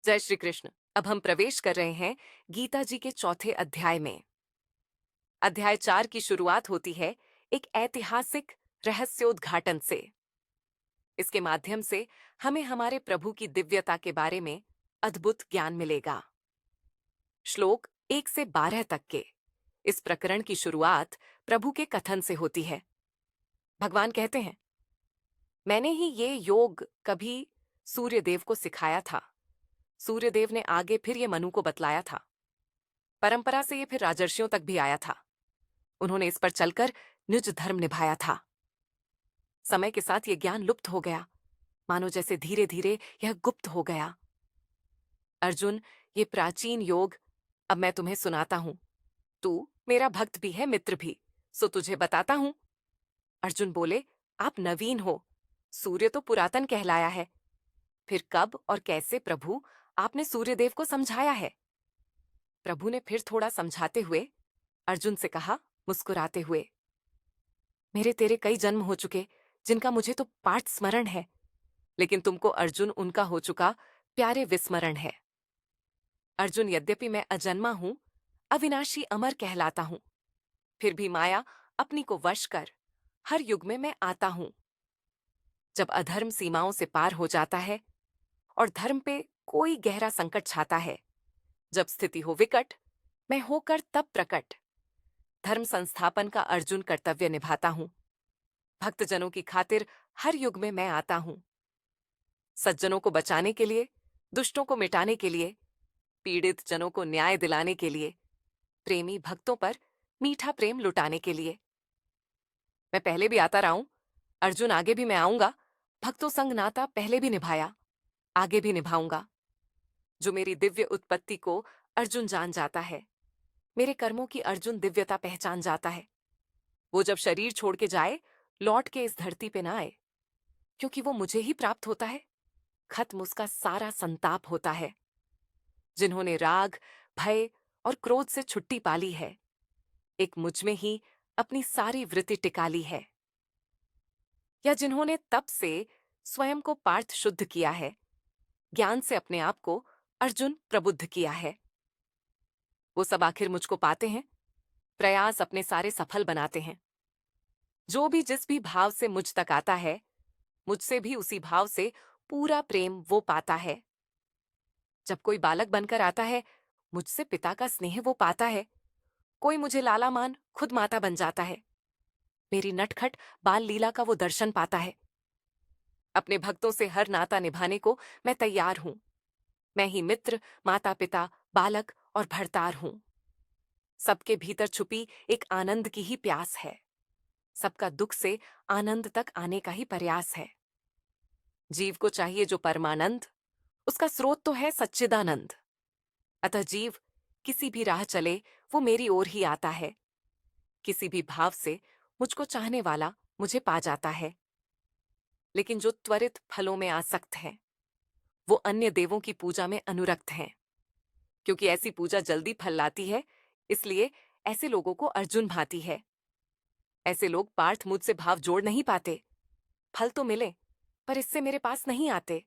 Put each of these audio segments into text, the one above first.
जय श्री कृष्ण। अब हम प्रवेश कर रहे हैं गीता जी के चौथे अध्याय में। अध्याय 4 की शुरुआत होती है एक ऐतिहासिक रहस्योद्घाटन से। इसके माध्यम से हमें हमारे प्रभु की दिव्यता के बारे में अद्भुत ज्ञान मिलेगा। श्लोक 1 से 12 तक के इस प्रकरण की शुरुआत प्रभु के कथन से होती है। भगवान कहते हैं, मैंने ही ये योग कभी सूर्यदेव को सिखाया था। सूर्यदेव ने आगे फिर ये मनु को बतलाया था। परंपरा से ये फिर राजर्षियों तक भी आया था। उन्होंने इस पर चलकर निज धर्म निभाया था। समय के साथ ये ज्ञान लुप्त हो गया, मानो जैसे धीरे धीरे यह गुप्त हो गया। अर्जुन, ये प्राचीन योग अब मैं तुम्हें सुनाता हूं। तू मेरा भक्त भी है, मित्र भी, सो तुझे बताता हूं। अर्जुन बोले, आप नवीन हो, सूर्य तो पुरातन कहलाया है। फिर कब और कैसे प्रभु आपने सूर्यदेव को समझाया है? प्रभु ने फिर थोड़ा समझाते हुए अर्जुन से कहा, मुस्कुराते हुए, मेरे तेरे कई जन्म हो चुके जिनका मुझे तो पाठ स्मरण है, लेकिन तुमको अर्जुन उनका हो चुका प्यारे विस्मरण है। अर्जुन, यद्यपि मैं अजन्मा हूं, अविनाशी अमर कहलाता हूं, फिर भी माया अपनी को वश कर हर युग में मैं आता हूं। जब अधर्म सीमाओं से पार हो जाता है और धर्म पे कोई गहरा संकट छाता है, जब स्थिति हो विकट, मैं होकर तब प्रकट धर्म संस्थापन का अर्जुन कर्तव्य निभाता हूं। भक्तजनों की खातिर हर युग में मैं आता हूं। सज्जनों को बचाने के लिए, दुष्टों को मिटाने के लिए, पीड़ित जनों को न्याय दिलाने के लिए, प्रेमी भक्तों पर मीठा प्रेम लुटाने के लिए। मैं पहले भी आता रहा हूं, अर्जुन आगे भी मैं आऊंगा। भक्तों संग नाता पहले भी निभाया, आगे भी निभाऊंगा। जो मेरी दिव्य उत्पत्ति को अर्जुन जान जाता है, मेरे कर्मों की अर्जुन दिव्यता पहचान जाता है, वो जब शरीर छोड़ के जाए, लौट के इस धरती पे ना आए, क्योंकि वो मुझे ही प्राप्त होता है। खत्म उसका सारा संताप होता है। जिन्होंने राग, भय और क्रोध से छुट्टी पाली है, एक मुझ में ही अपनी सारी वृत्ति टिका ली है। या जिन्होंने तप से स्वयं को पार्थ शुद्ध किया है, ज्ञान से अपने आप को अर्जुन प्रबुद्ध किया है, वो सब आखिर मुझको पाते हैं, प्रयास अपने सारे सफल बनाते हैं। जो भी जिस भी भाव से मुझ तक आता है, मुझसे भी उसी भाव से पूरा प्रेम वो पाता है। जब कोई बालक बनकर आता है, मुझसे पिता का स्नेह वो पाता है। कोई मुझे लाला मान खुद माता बन जाता है। मेरी नटखट बाल लीला का वो दर्शन पाता है। अपने भक्तों से हर नाता निभाने को मैं तैयार हूं। मैं ही मित्र, माता पिता, बालक और भरतार हूं। सबके भीतर छुपी एक आनंद की ही प्यास है। सबका दुख से आनंद तक आने का ही प्रयास है। जीव को चाहिए जो परमानंद, उसका स्रोत तो है सच्चिदानंद। अतः जीव किसी भी राह चले, वो मेरी ओर ही आता है। किसी भी भाव से मुझको चाहने वाला मुझे पा जाता है। लेकिन जो त्वरित फलों में आसक्त हैं, वो अन्य देवों की पूजा में अनुरक्त हैं। क्योंकि ऐसी पूजा जल्दी फल लाती है, इसलिए ऐसे लोगों को अर्जुन भाती है। ऐसे लोग पार्थ मुझसे भाव जोड़ नहीं पाते। फल तो मिले, पर इससे मेरे पास नहीं आते।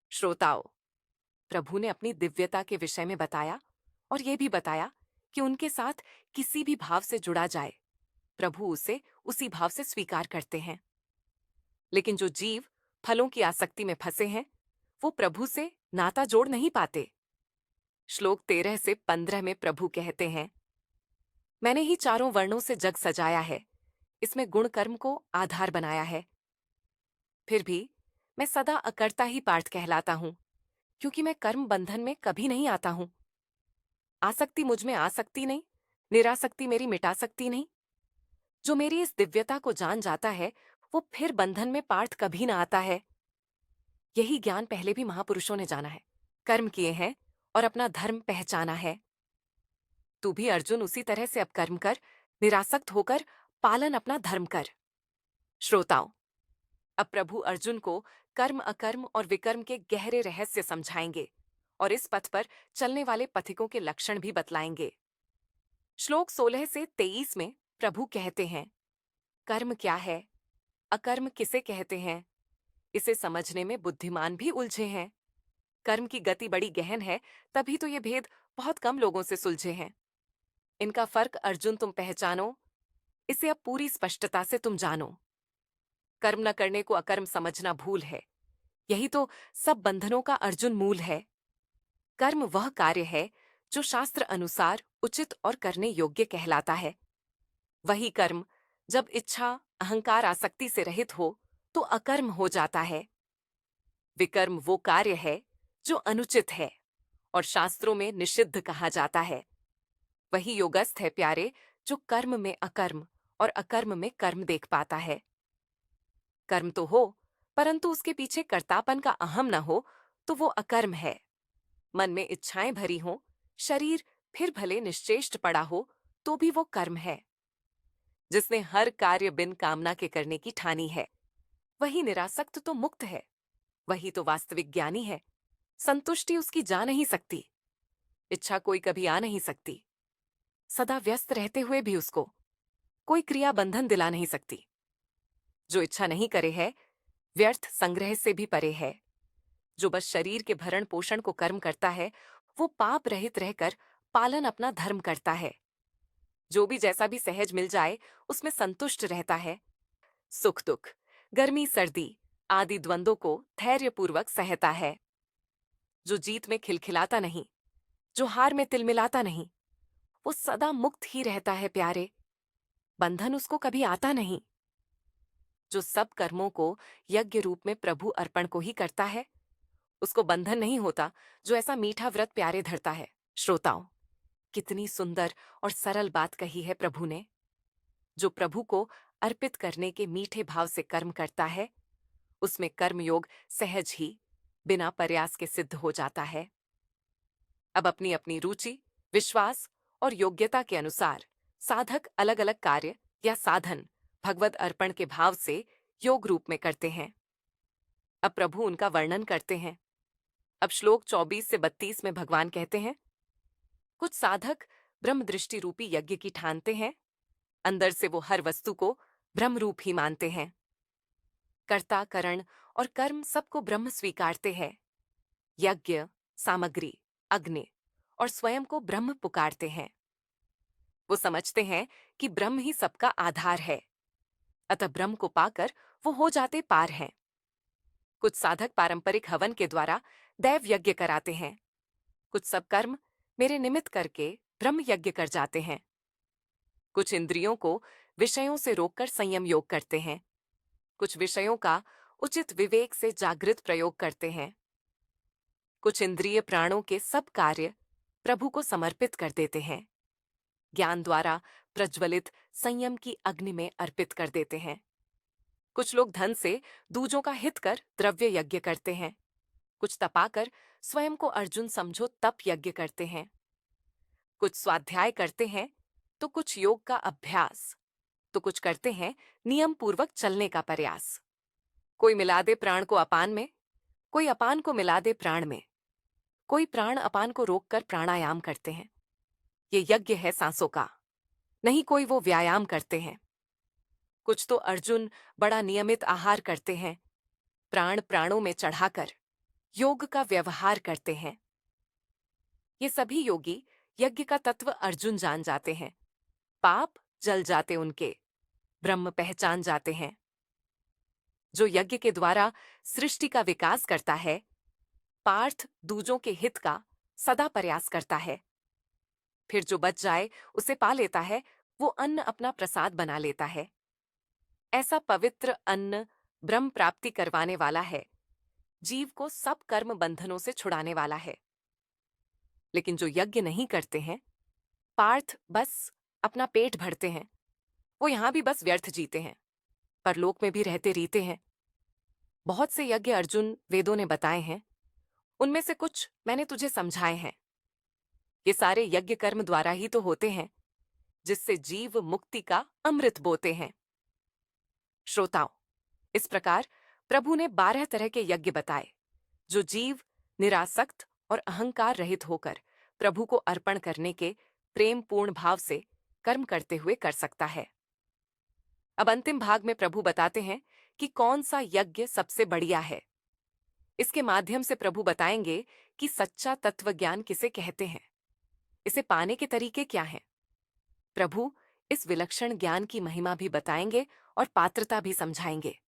श्रोताओं, प्रभु ने अपनी दिव्यता के विषय में बताया और यह भी बताया कि उनके साथ किसी भी भाव से जुड़ा जाए, प्रभु उसे उसी भाव से स्वीकार करते हैं। लेकिन जो जीव फलों की आसक्ति में फंसे हैं, वो प्रभु से नाता जोड़ नहीं पाते। श्लोक 13 से 15 में प्रभु कहते हैं, मैंने ही चारों वर्णों से जग सजाया है, इसमें गुण कर्म को आधार बनाया है। फिर भी मैं सदा अकर्ता ही पार्थ कहलाता हूं, क्योंकि मैं कर्म बंधन में कभी नहीं आता हूं। आसक्ति मुझ में आ सकती नहीं, निरासक्ति मेरी मिटा सकती नहीं। जो मेरी इस दिव्यता को जान जाता है, वो फिर बंधन में पार्थ कभी ना आता है। यही ज्ञान पहले भी महापुरुषों ने जाना है, कर्म किए हैं और अपना धर्म पहचाना है। तू भी अर्जुन उसी तरह से अब कर्म कर, निरासक्त होकर पालन अपना धर्म कर। श्रोताओं, अब प्रभु अर्जुन को कर्म, अकर्म और विकर्म के गहरे रहस्य समझाएंगे और इस पथ पर चलने वाले पथिकों के लक्षण भी बतलाएंगे। श्लोक 16 से 23 में प्रभु कहते हैं, कर्म क्या है, अकर्म किसे कहते हैं, इसे समझने में बुद्धिमान भी उलझे हैं। कर्म की गति बड़ी गहन है, तभी तो ये भेद बहुत कम लोगों से सुलझे हैं। इनका फर्क अर्जुन तुम पहचानो, इसे अब पूरी स्पष्टता से तुम जानो। कर्म न करने को अकर्म समझना भूल है, यही तो सब बंधनों का अर्जुन मूल है। कर्म वह कार्य है जो शास्त्र अनुसार उचित और करने योग्य कहलाता है। वही कर्म जब इच्छा, अहंकार, आसक्ति से रहित हो तो अकर्म हो जाता है। विकर्म वो कार्य है जो अनुचित है और शास्त्रों में निषिद्ध कहा जाता है। वही योगस्थ है प्यारे, जो कर्म में अकर्म और अकर्म में कर्म देख पाता है। कर्म तो हो, परंतु उसके पीछे कर्तापन का अहम न हो तो वो अकर्म है। मन में इच्छाएं भरी हों, शरीर फिर भले निश्चेष्ट पड़ा हो तो भी वो कर्म है। जिसने हर कार्य बिन कामना के करने की ठानी है, वही निरासक्त तो मुक्त है। वही तो वास्तविक ज्ञानी है। संतुष्टि उसकी जा नहीं सकती, इच्छा कोई कभी आ नहीं सकती। सदा व्यस्त रहते हुए भी उसको कोई क्रिया बंधन दिला नहीं सकती। जो इच्छा नहीं करे है, व्यर्थ संग्रह से भी परे है। जो बस शरीर के भरण पोषण को कर्म करता है, वो पाप रहित रहकर पालन अपना धर्म करता है। जो भी जैसा भी सहज मिल जाए उसमें संतुष्ट रहता है। सुख दुख, गर्मी सर्दी आदि द्वंद्वों को धैर्यपूर्वक सहता है। जो जीत में खिलखिलाता नहीं, जो हार में तिलमिलाता नहीं, वो सदा मुक्त ही रहता है प्यारे। बंधन उसको कभी आता नहीं। जो सब कर्मों को यज्ञ रूप में प्रभु अर्पण को ही करता है, उसको बंधन नहीं होता। जो ऐसा मीठा व्रत प्यारे धरता है। श्रोताओं, कितनी सुंदर और सरल बात कही है प्रभु ने। जो प्रभु को अर्पित करने के मीठे भाव से कर्म करता है, उसमें कर्मयोग सहज ही बिना प्रयास के सिद्ध हो जाता है। अब अपनी अपनी रुचि, विश्वास और योग्यता के अनुसार साधक अलग अलग कार्य या साधन भगवद अर्पण के भाव से योग रूप में करते हैं। अब प्रभु उनका वर्णन करते हैं। अब श्लोक 24 से 32 में भगवान कहते हैं, कुछ साधक ब्रह्म दृष्टि रूपी यज्ञ की ठानते हैं। अंदर से वो हर वस्तु को ब्रह्म रूप ही मानते हैं। कर्ता, करण और कर्म सबको ब्रह्म स्वीकारते हैं। यज्ञ, सामग्री, अग्नि और स्वयं को ब्रह्म पुकारते हैं। वो समझते हैं कि ब्रह्म ही सबका आधार है, अतः ब्रह्म को पाकर वो हो जाते पार हैं। कुछ साधक पारंपरिक हवन के द्वारा दैव यज्ञ कराते हैं। कुछ सब कर्म मेरे निमित्त करके ब्रह्म यज्ञ कर जाते हैं। कुछ इंद्रियों को विषयों से रोककर संयम योग करते हैं। कुछ विषयों का उचित विवेक से जागृत प्रयोग करते हैं। कुछ इंद्रिय प्राणों के सब कार्य प्रभु को समर्पित कर देते हैं। ज्ञान द्वारा प्रज्वलित संयम की अग्नि में अर्पित कर देते हैं। कुछ लोग धन से दूजों का हित कर द्रव्य यज्ञ करते हैं। कुछ तपाकर स्वयं को अर्जुन समझो तप यज्ञ करते हैं। कुछ स्वाध्याय करते हैं तो कुछ योग का अभ्यास, तो कुछ करते हैं नियम पूर्वक चलने का प्रयास। कोई मिला दे प्राण को अपान में, कोई अपान को मिला दे प्राण में, कोई प्राण अपान को रोककर प्राणायाम करते हैं। ये यज्ञ है सांसों का, नहीं कोई वो व्यायाम करते हैं। कुछ तो अर्जुन बड़ा नियमित आहार करते हैं, प्राण प्राणों में चढ़ाकर योग का व्यवहार करते हैं। ये सभी योगी यज्ञ का तत्व अर्जुन जान जाते हैं। पाप जल जाते उनके, ब्रह्म पहचान जाते हैं। जो यज्ञ के द्वारा सृष्टि का विकास करता है, पार्थ दूजों के हित का सदा प्रयास करता है। फिर जो बच जाए उसे पा लेता है, वो अन्न अपना प्रसाद बना लेता है। ऐसा पवित्र अन्न ब्रह्म प्राप्ति करवाने वाला है, जीव को सब कर्म बंधनों से छुड़ाने वाला है। लेकिन जो यज्ञ नहीं करते हैं, पार्थ बस अपना पेट भरते हैं। वो यहां भी बस व्यर्थ जीते हैं, परलोक में भी रहते रीते हैं। बहुत से यज्ञ अर्जुन वेदों ने बताए हैं, उनमें से कुछ मैंने तुझे समझाए हैं। ये सारे यज्ञ कर्म द्वारा ही तो होते हैं, जिससे जीव मुक्ति का अमृत बोते हैं। श्रोताओं, इस प्रकार प्रभु ने 12 तरह के यज्ञ बताए, जो जीव निरासक्त और अहंकार रहित होकर प्रभु को अर्पण करने के प्रेम पूर्ण भाव से कर्म करते हुए कर सकता है। अब अंतिम भाग में प्रभु बताते हैं कि कौन सा यज्ञ सबसे बढ़िया है। इसके माध्यम से प्रभु बताएंगे कि सच्चा तत्व ज्ञान किसे कहते हैं, इसे पाने के तरीके क्या हैं। प्रभु इस विलक्षण ज्ञान की महिमा भी बताएंगे और पात्रता भी समझाएंगे।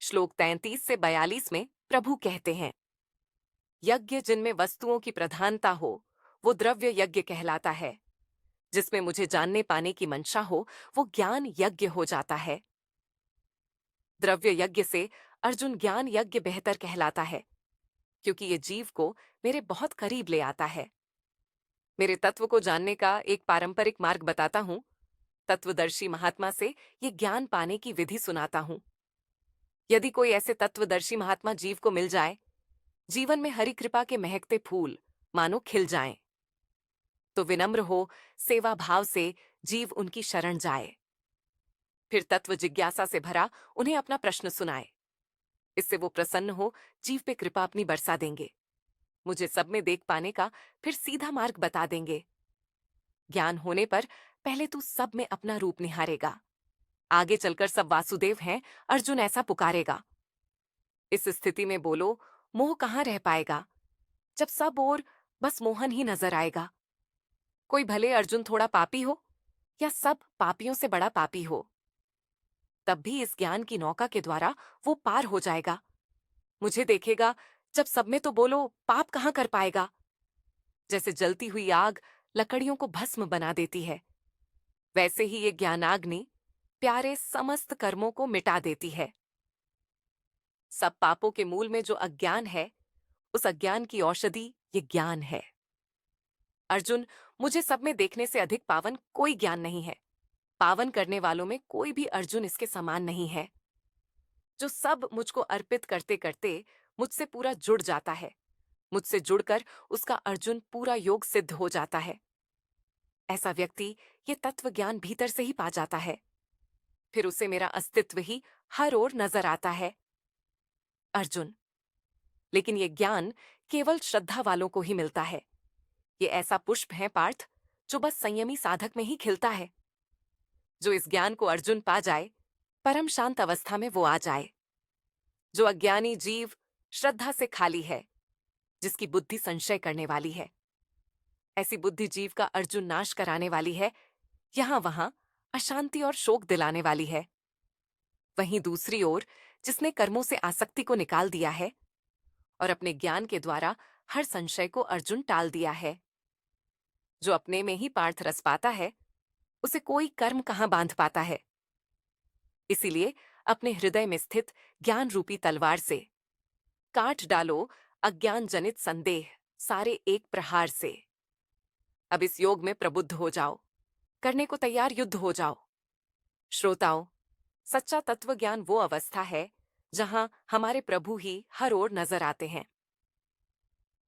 श्लोक 33 से 42 में प्रभु कहते हैं, यज्ञ जिनमें वस्तुओं की प्रधानता हो वो द्रव्य यज्ञ कहलाता है। जिसमें मुझे जानने पाने की मंशा हो वो ज्ञान यज्ञ हो जाता है। द्रव्य यज्ञ से अर्जुन ज्ञान यज्ञ बेहतर कहलाता है, क्योंकि ये जीव को मेरे बहुत करीब ले आता है। मेरे तत्व को जानने का एक पारंपरिक मार्ग बताता हूं। तत्वदर्शी महात्मा से ये ज्ञान पाने की विधि सुनाता हूं। यदि कोई ऐसे तत्वदर्शी महात्मा जीव को मिल जाए, जीवन में हरि कृपा के महकते फूल मानो खिल जाएं, तो विनम्र हो सेवा भाव से जीव उनकी शरण जाए। फिर तत्व जिज्ञासा से भरा उन्हें अपना प्रश्न सुनाए। इससे वो प्रसन्न हो जीव पे कृपा अपनी बरसा देंगे। मुझे सब में देख पाने का फिर सीधा मार्ग बता देंगे। ज्ञान होने पर पहले तू सब में अपना रूप निहारेगा, आगे चलकर सब वासुदेव हैं, अर्जुन ऐसा पुकारेगा। इस स्थिति में बोलो, मोह कहाँ रह पाएगा, जब सब ओर बस मोहन ही नजर आएगा। कोई भले अर्जुन थोड़ा पापी हो या सब पापियों से बड़ा पापी हो, तब भी इस ज्ञान की नौका के द्वारा वो पार हो जाएगा। मुझे देखेगा जब सब में, तो बोलो पाप कहाँ कर पाएगा। जैसे जलती हुई आग लकड़ियों को भस्म बना देती है, वैसे ही ये ज्ञानाग्नि प्यारे समस्त कर्मों को मिटा देती है। सब पापों के मूल में जो अज्ञान है, उस अज्ञान की औषधि ये ज्ञान है। अर्जुन, मुझे सब में देखने से अधिक पावन कोई ज्ञान नहीं है। पावन करने वालों में कोई भी अर्जुन इसके समान नहीं है। जो सब मुझको अर्पित करते करते मुझसे पूरा जुड़ जाता है, मुझसे जुड़कर उसका अर्जुन पूरा योग सिद्ध हो जाता है। ऐसा व्यक्ति ये तत्व ज्ञान भीतर से ही पा जाता है। फिर उसे मेरा अस्तित्व ही हर ओर नजर आता है। अर्जुन, लेकिन ये ज्ञान केवल श्रद्धा वालों को ही मिलता है। ये ऐसा पुष्प है पार्थ, जो बस संयमी साधक में ही खिलता है। जो इस ज्ञान को अर्जुन पा जाए, परम शांत अवस्था में वो आ जाए। जो अज्ञानी जीव श्रद्धा से खाली है, जिसकी बुद्धि संशय करने वाली है, ऐसी बुद्धि जीव का अर्जुन नाश कराने वाली है, यहां वहां अशांति और शोक दिलाने वाली है। वहीं दूसरी ओर जिसने कर्मों से आसक्ति को निकाल दिया है और अपने ज्ञान के द्वारा हर संशय को अर्जुन टाल दिया है, जो अपने में ही पार्थ रस पाता है, उसे कोई कर्म कहां बांध पाता है। इसीलिए अपने हृदय में स्थित ज्ञान रूपी तलवार से काट डालो अज्ञान जनित संदेह सारे एक प्रहार से। अब इस योग में प्रबुद्ध हो जाओ, करने को तैयार युद्ध हो जाओ। श्रोताओं, सच्चा तत्व ज्ञान वो अवस्था है जहां हमारे प्रभु ही हर ओर नजर आते हैं।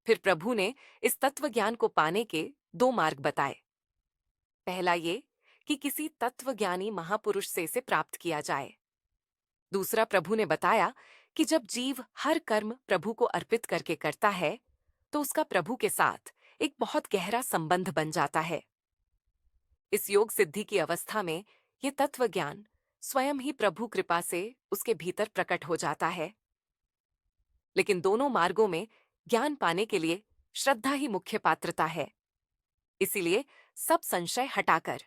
फिर प्रभु ने इस तत्व ज्ञान को पाने के दो मार्ग बताए। पहला ये कि किसी तत्वज्ञानी महापुरुष से इसे प्राप्त किया जाए। दूसरा प्रभु ने बताया कि जब जीव हर कर्म प्रभु को अर्पित करके करता है, तो उसका प्रभु के साथ एक बहुत गहरा संबंध बन जाता है। इस योग सिद्धि की अवस्था में ये तत्व ज्ञान स्वयं ही प्रभु कृपा से उसके भीतर प्रकट हो जाता है। लेकिन दोनों मार्गों में ज्ञान पाने के लिए श्रद्धा ही मुख्य पात्रता है। इसीलिए सब संशय हटाकर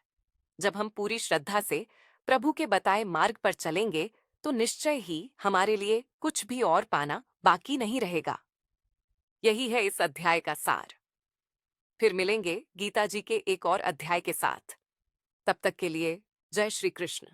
जब हम पूरी श्रद्धा से प्रभु के बताए मार्ग पर चलेंगे, तो निश्चय ही हमारे लिए कुछ भी और पाना बाकी नहीं रहेगा। यही है इस अध्याय का सार। फिर मिलेंगे गीता जी के एक और अध्याय के साथ। तब तक के लिए जय श्री कृष्ण।